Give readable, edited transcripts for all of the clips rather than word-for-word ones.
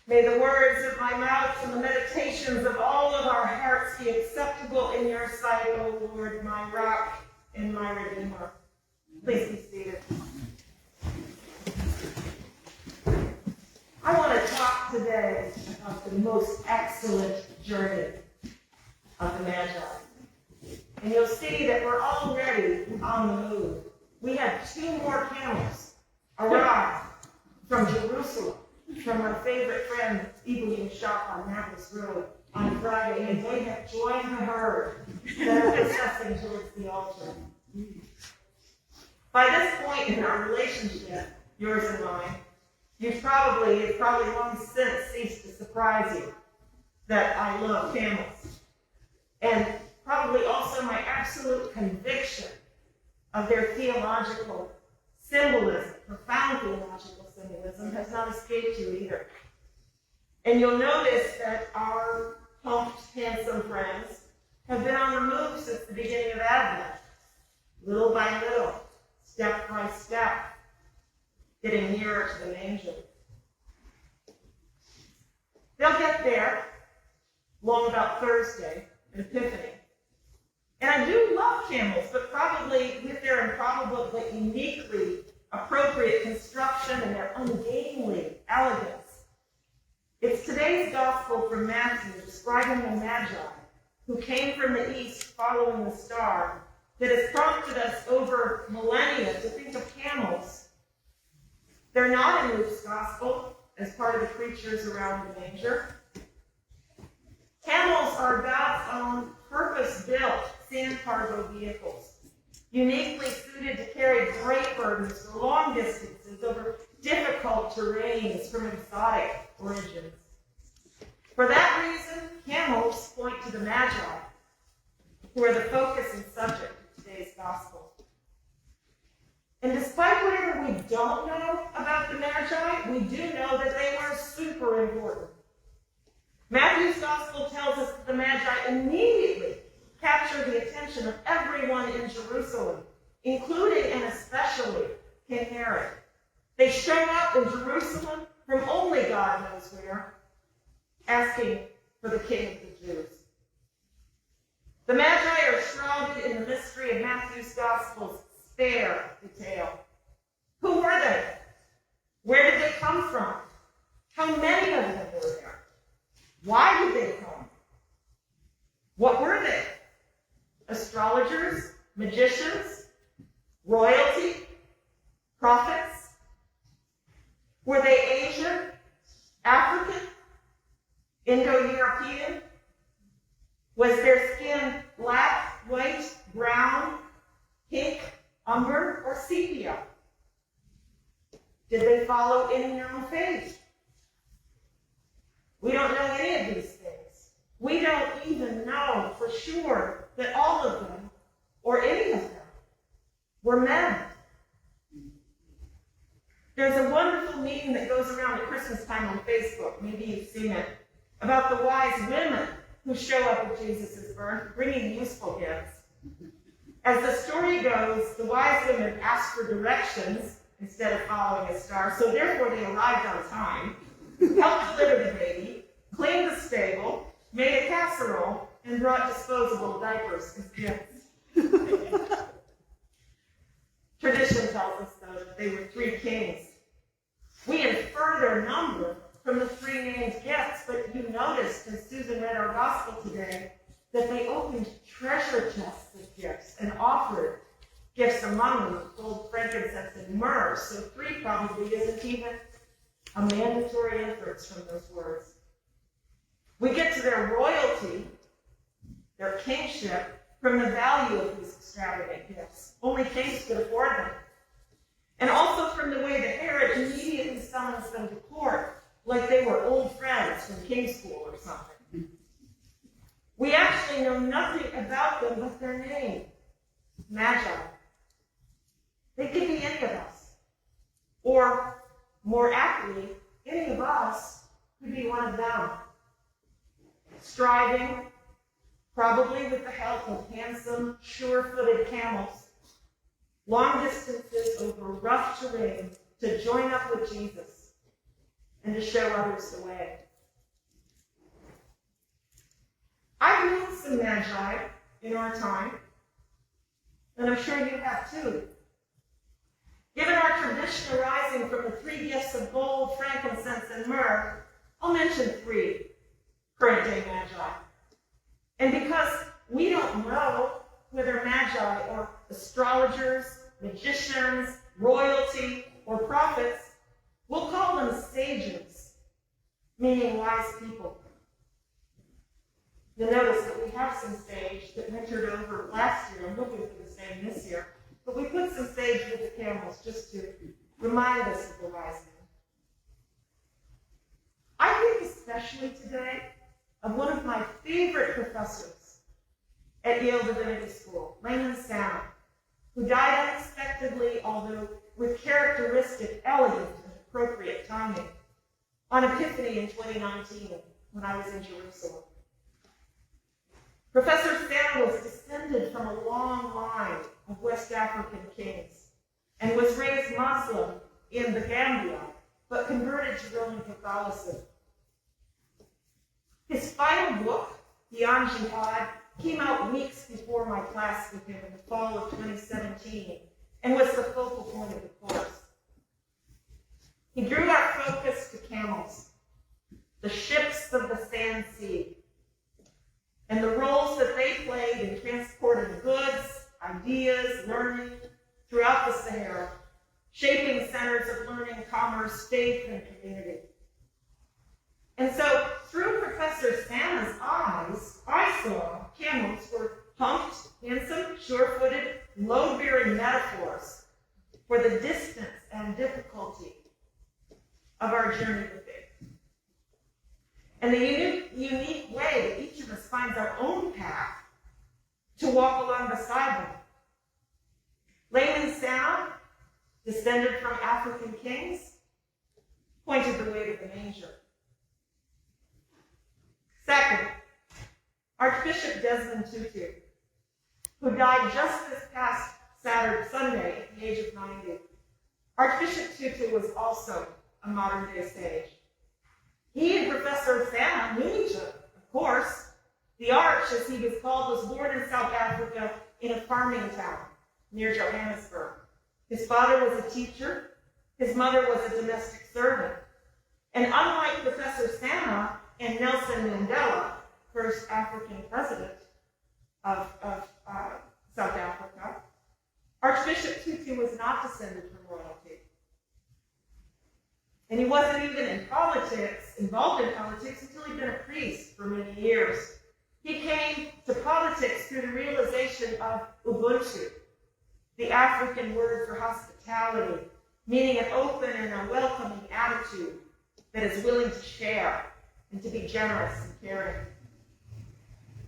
May the words of my mouth and the meditations of all of our hearts be acceptable in your sight, O Lord, my rock and my redeemer. Please be seated. I want to talk today about the most excellent journey of the Magi. And you'll see that we're already on the move. We have 2 more camels arrive from Jerusalem, from our favorite friend Ibrahim's shop on Mavis Road on Friday, and they have joined the herd that are processing towards the altar. By this point in our relationship, yours and mine, it's probably long since ceased to surprise you that I love camels. And probably also my absolute conviction of their theological symbolism, profound theological symbolism, has not escaped you either. And you'll notice that our humped, handsome friends have been on the move since the beginning of Advent, little by little, step by step, getting nearer to the manger. They'll get there long about Thursday, Epiphany. And I do love camels, but probably with their improbable but uniquely appropriate construction and their ungainly elegance. It's today's gospel from Matthew describing the Magi, who came from the east following the star, that has prompted us over millennia to think of camels. They're not in Luke's gospel as part of the creatures around the manger. Camels are God's own purpose-built sand cargo vehicles, uniquely suited to carry great burdens for long distances over difficult terrains from exotic origins. For that reason, camels point to the Magi, who are the focus and subject of today's gospel. And despite whatever we don't know about the Magi, we do know that they were super important. Matthew's gospel tells us that the Magi immediately capture the attention of everyone in Jerusalem, including and especially King Herod. They show up in Jerusalem from only God knows where, asking for the King of the Jews. The Magi are shrouded in the mystery of Matthew's gospel's spare detail. Who were they? Where did they come from? How many of them were there? Why did they come? What were they? Astrologers? Magicians? Royalty? Prophets? Were they Asian? African? Indo-European? Was their skin black, white, brown, pink, umber, or sepia? Did they follow any known faith? We don't know any of these things. We don't even know for sure that all of them, or any of them, were men. There's a wonderful meme that goes around at Christmas time on Facebook, maybe you've seen it, about the wise women who show up at Jesus' birth, bringing useful gifts. As the story goes, the wise women asked for directions instead of following a star, so therefore they arrived on time, helped deliver the baby, cleaned the stable, made a casserole, and brought disposable diapers as gifts. Tradition tells us, though, that they were 3 kings. We infer their number from the 3 named gifts, but you noticed, as Susan read our gospel today, that they opened treasure chests of gifts and offered gifts among them of gold, frankincense, and myrrh. So 3 probably isn't even a mandatory inference from those words. We get to their royalty, their kingship, from the value of these extravagant gifts. Only kings could afford them. And also from the way that Herod immediately summons them to court, like they were old friends from king school or something. We actually know nothing about them but their name, Magi. They could be any of us. Or, more aptly, any of us could be one of them. Striving, probably with the help of handsome, sure-footed camels, long distances over rough terrain to join up with Jesus and to show others the way. I've known some Magi in our time, and I'm sure you have too. Given our tradition arising from the three gifts of gold, frankincense, and myrrh, I'll mention three current-day Magi. And because we don't know whether Magi are astrologers, magicians, royalty, or prophets, we'll call them sages, meaning wise people. You'll notice that we have some sage that ventured over last year. I'm hoping for the same this year. But we put some sage with the camels just to remind us of the wise men. I think especially today of one of my favorite professors at Yale Divinity School, Raymond Santa, who died unexpectedly, although with characteristic, elegant, and appropriate timing, on Epiphany in 2019 when I was in Jerusalem. Professor Santa was descended from a long line of West African kings and was raised Muslim in the Gambia, but converted to Roman Catholicism. His final book, Beyond Jihad, came out weeks before my class with him in the fall of 2017 and was the focal point of the course. He drew our focus to camels, the ships of the sand sea, and the roles that they played in transporting goods, ideas, learning throughout the Sahara, shaping centers of learning, commerce, faith, and community. And so, through Professor Santa's eyes, I saw camels were humped, handsome, sure-footed, load-bearing metaphors for the distance and difficulty of our journey with faith. And the unique way that each of us finds our own path to walk along beside them. Layman Santa, descended from African kings, pointed the way to the manger. Second, Archbishop Desmond Tutu, who died just this past Sunday at the age of 90. Archbishop Tutu was also a modern-day sage. He and Professor Santa knew each other, of course. The Arch, as he was called, was born in South Africa in a farming town near Johannesburg. His father was a teacher. His mother was a domestic servant. And unlike Professor Santa and Nelson Mandela, first African president of South Africa, Archbishop Tutu was not descended from royalty. And he wasn't even involved in politics until he'd been a priest for many years. He came to politics through the realization of Ubuntu, the African word for hospitality, meaning an open and a welcoming attitude that is willing to share and to be generous and caring.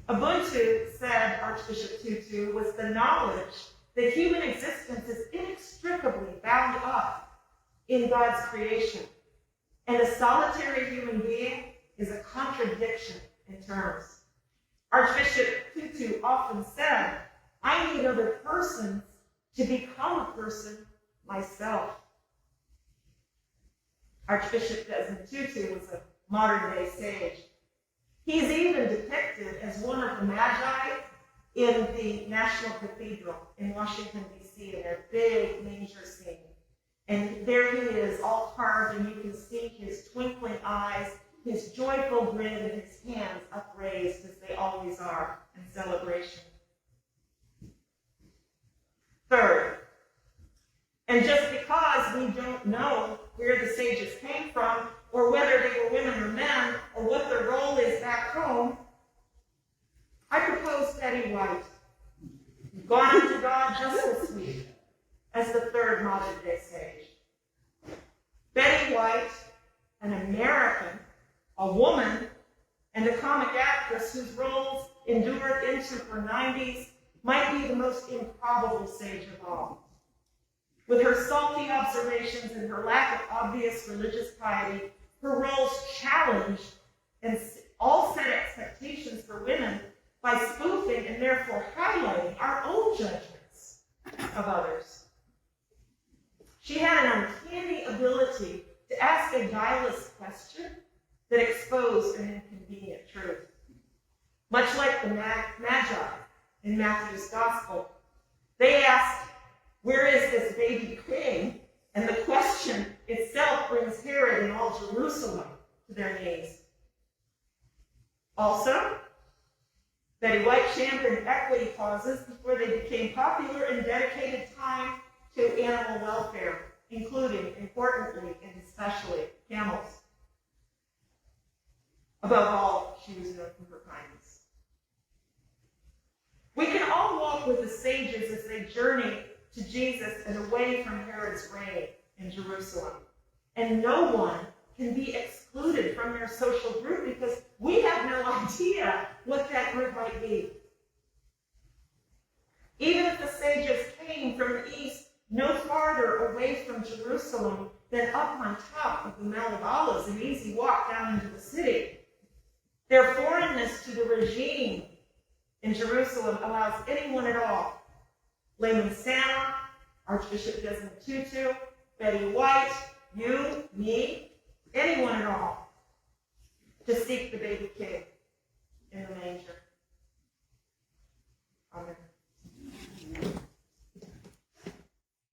Ubuntu, said Archbishop Tutu, was the knowledge that human existence is inextricably bound up in God's creation, and a solitary human being is a contradiction in terms. Archbishop Tutu often said, I need other persons to become a person myself. Archbishop Desmond Tutu was a modern-day sage. He's even depicted as one of the Magi in the National Cathedral in Washington, D.C., in their big manger scene. And there he is, all carved, and you can see his twinkling eyes, his joyful grin, and his hands upraised, as they always are in celebration. Third, and just because we don't know where the sages came from, or whether they were women or men, or what their role is back home, I propose Betty White, gone unto God just this week, as the third modern-day sage. Betty White, an American, a woman, and a comic actress whose roles endured into her 90s, might be the most improbable sage of all. With her salty observations and her lack of obvious religious piety, her roles challenged and all set expectations for women by spoofing and therefore highlighting our own judgments of others. She had an uncanny ability to ask a guileless question that exposed an inconvenient truth. Much like the Magi in Matthew's Gospel, they asked, "Where is this baby king?" And the question itself brings Herod and all Jerusalem to their knees. Also, Betty White championed equity causes before they became popular and dedicated time to animal welfare, including, importantly and especially, camels. Above all, she was known for her kindness. We can all walk with the sages as they journey to Jesus and away from Herod's reign in Jerusalem. And no one can be excluded from their social group because we have no idea what that group might be. Even if the sages came from the east, no farther away from Jerusalem than up on top of the Mount of Olives, an easy walk down into the city, their foreignness to the regime in Jerusalem allows anyone at all, Layman Santa, Archbishop Desmond Tutu, Betty White, you, me, anyone at all, to seek the baby king.